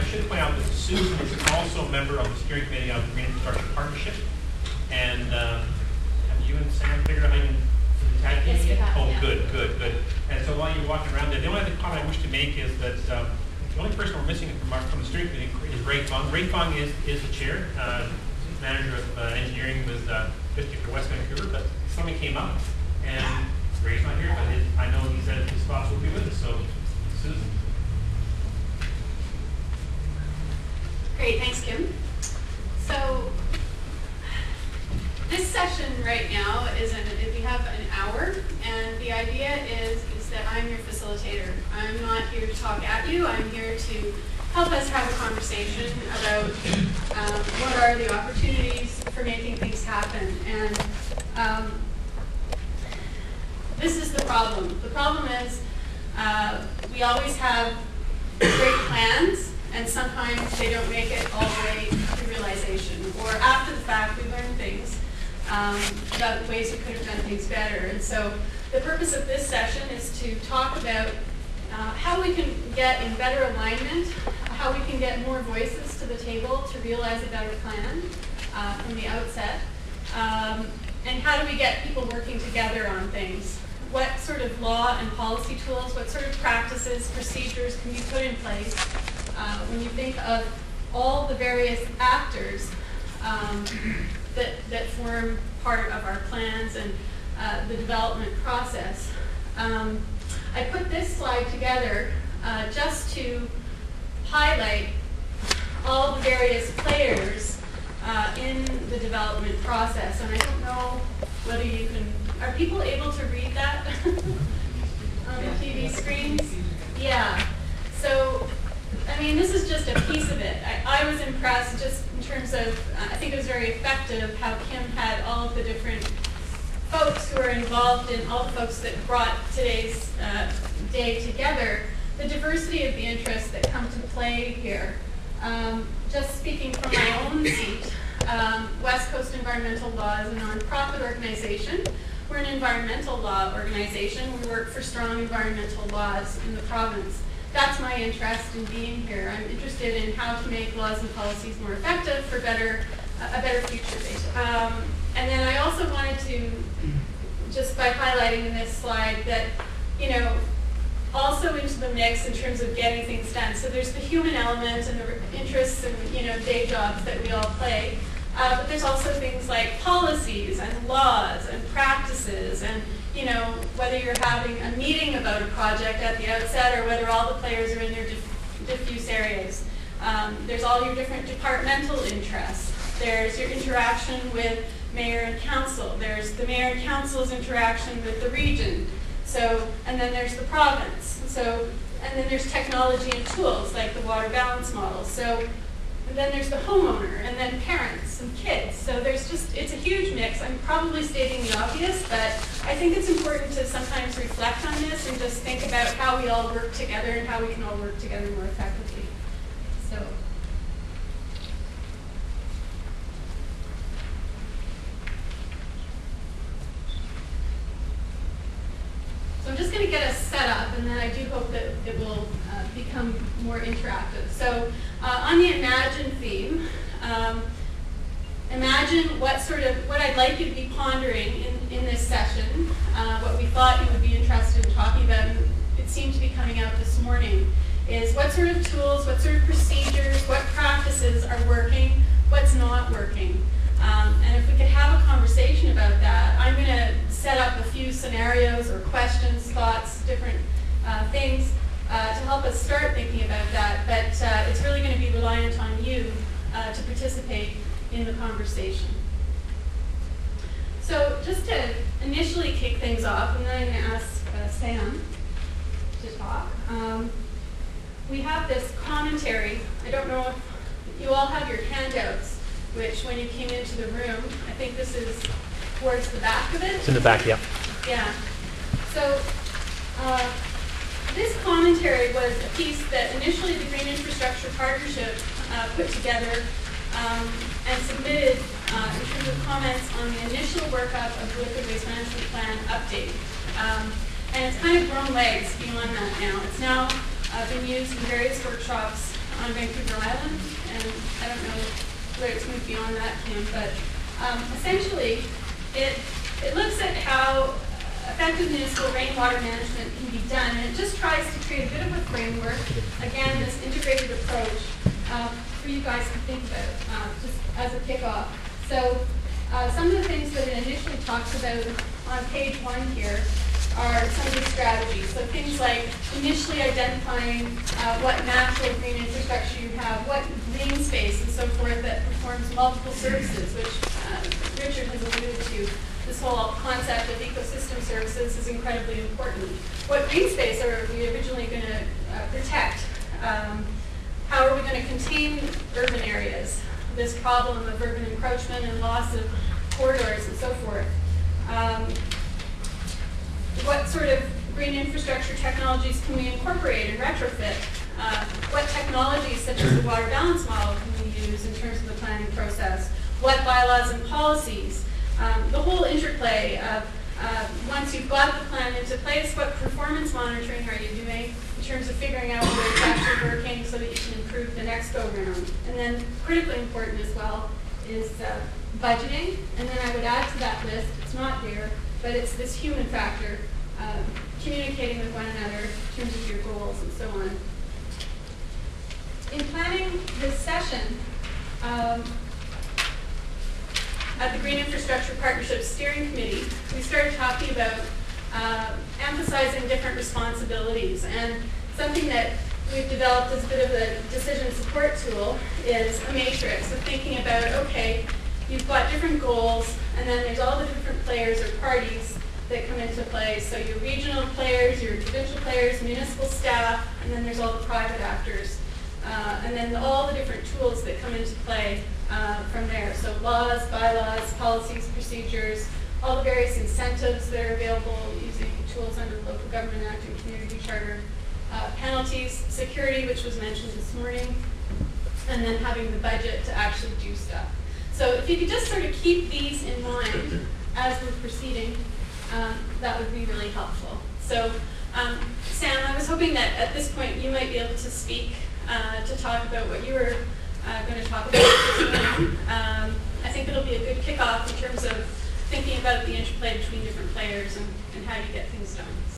should point out that Susan is also a member of the steering committee of the Green Infrastructure Partnership. And have you and Sam figured out how you can tag team? Yes, we have. Oh, yeah. good. And so while you're walking around there, the only other comment I wish to make is that the only person we're missing from the steering committee is Ray Fung. Ray Fung is the chair, manager of engineering with District for West Vancouver, but something came up, and Ray's not here, but I know he said his spots will be with us, so Susan. Great, thanks, Kim. So this session right now we have an hour, and the idea is that I'm your facilitator. I'm not here to talk at you. I'm here to help us have a conversation about what are the opportunities for making things happen. And this is the problem. The problem is we always have great plans, and sometimes they don't make it all the way to realization. Or after the fact, we learn things about ways we could have done things better. And so the purpose of this session is to talk about how we can get in better alignment, how we can get more voices to the table to realize a better plan from the outset, and how do we get people working together on things. What sort of law and policy tools, what sort of practices, procedures can be put in place when you think of all the various actors that form part of our plans and the development process. I put this slide together just to highlight all the various players in the development process. And I don't know whether you can, are people able to read that on the TV screens? Yeah. So, I mean, this is just a piece of it. I was impressed just in terms of, I think it was very effective how Kim had all of the different folks who are involved in, all the folks that brought today's day together, the diversity of the interests that come to play here. Just speaking from my own seat, West Coast Environmental Law is a nonprofit organization. We're an environmental law organization. We work for strong environmental laws in the province. That's my interest in being here. I'm interested in how to make laws and policies more effective for a better future. And then I also wanted to, just by highlighting in this slide, that, you know, also into the mix in terms of getting things done. So there's the human element and the interests and, you know, day jobs that we all play. But there's also things like policies and laws and practices and, you know, whether you're having a meeting about a project at the outset or whether all the players are in their diffuse areas. There's all your different departmental interests. There's your interaction with mayor and council. There's the mayor and council's interaction with the region. So, and then there's the province. So, and then there's technology and tools like the water balance model. So, and then there's the homeowner, and then parents and kids. So there's just, it's a huge mix. I'm probably stating the obvious, but I think it's important to sometimes reflect on this and just think about how we all work together and how we can all work together more effectively. So I'm just going to get us set up, and then I do hope that it will become more interactive. So on the Imagine theme, imagine what I'd like you to be pondering in this session, what we thought you would be interested in talking about, and it seemed to be coming out this morning, is what sort of tools, what sort of procedures, what practices are working, what's not working. And if we could have a conversation about that, I'm going to set up a few scenarios or questions, thoughts, different things to help us start thinking about that. But it's really going to be reliant on you to participate in the conversation. So just to initially kick things off, and then I'm going to ask Sam to talk. We have this commentary. I don't know if you all have your handouts, which when you came into the room, I think this is towards the back of it. It's in the back, yeah. Yeah. So this commentary was a piece that initially the Green Infrastructure Partnership put together and submitted in terms of comments on the initial workup of the Liquid Waste Management Plan update. And it's kind of grown legs beyond that now. It's now been used in various workshops on Vancouver Island, and I don't know where it's moved beyond that, Kim, but essentially it looks at how effective municipal rainwater management can be done, and it just tries to create a bit of a framework, again, this integrated approach for you guys to think about just as a kickoff. So some of the things that it initially talks about on page 1 here are some of the strategies. So things like initially identifying what natural green infrastructure you have, what green space and so forth that performs multiple services, which Richard has alluded to. This whole concept of ecosystem services is incredibly important. What green space are we originally going to protect? How are we going to contain urban areas? This problem of urban encroachment and loss of corridors and so forth. What sort of green infrastructure technologies can we incorporate and retrofit? What technologies, such as the water balance model, can we use in terms of the planning process? What bylaws and policies? The whole interplay of once you've got the plan into place, what performance monitoring are you doing in terms of figuring out whether it's actually working so that you can improve the next go-round? And then critically important as well is budgeting. And then I would add to that list, it's not there, but it's this human factor, communicating with one another in terms of your goals and so on. In planning this session, at the Green Infrastructure Partnership Steering Committee, we started talking about emphasizing different responsibilities. And something that we've developed as a bit of a decision support tool is a matrix of thinking about, okay, you've got different goals, and then there's all the different players or parties that come into play. So your regional players, your provincial players, municipal staff, and then there's all the private actors. And then all the different tools that come into play from there. So laws, bylaws, policies, procedures, all the various incentives that are available using tools under the Local Government Act and Community Charter, penalties, security, which was mentioned this morning, and then having the budget to actually do stuff. So if you could just sort of keep these in mind as we're proceeding, that would be really helpful. So Sam, I was hoping that at this point you might be able to speak to talk about what you were going to talk about this morning. I think it'll be a good kickoff in terms of thinking about the interplay between different players and how you get things done.